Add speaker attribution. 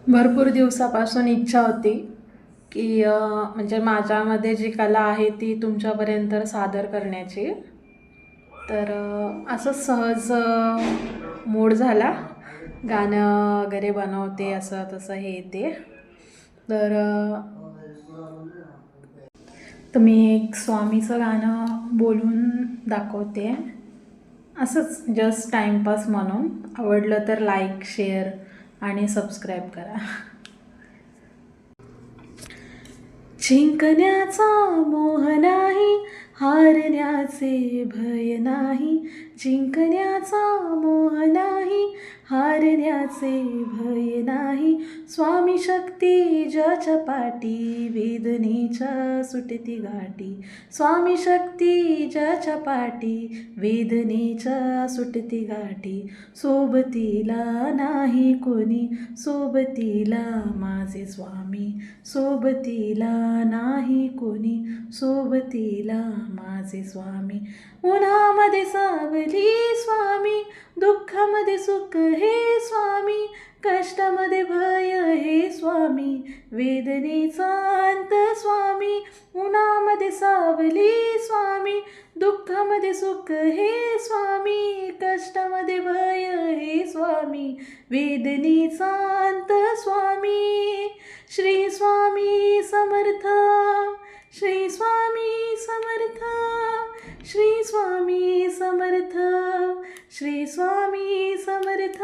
Speaker 1: भरपूर दिवसापासून इच्छा होती की म्हणजे माझ्यामध्ये जी कला आहे ती तुमच्यापर्यंत सादर करण्याची. तर असंच सहज मूड झाला. गाणं वगैरे बनवते असं तसं हे ते. तर मी एक स्वामीचं गाणं बोलून दाखवते. असंच जस्ट टाईमपास म्हणून. आवडलं तर लाईक, शेअर आणि सबस्क्राईब करा. जिंकण्याचा मोह नाही, हारण्याचे भय नाही. जिंकण्याचा मोह नाही, हारण्याचे भय नाही. स्वामी शक्ती ज्याच्या पाठी, वेदनेच्या सुटती गाठी. स्वामी शक्ती ज्याच्या पाठी, वेदनेच्या सुटती गाठी. सोबतीला नाही कोणी, सोबतीला माझे स्वामी. सोबतीला नाही कोणी, सोबतीला माझे स्वामी. उन्हामध्ये सावली स्वामी, दुःखामध्ये सुख हे स्वामी. कष्टामध्ये भय हे स्वामी, वेदनेचा अंत स्वामी. उन्हामध्ये सावली स्वामी, दुःखामध्ये सुख हे स्वामी. कष्टामध्ये भय हे स्वामी, वेदनेचा अंत स्वामी. श्री स्वामी समर्थ, श्री स्वामी समर्थ, श्री स्वामी समर्थ, श्री स्वामी समर्थ.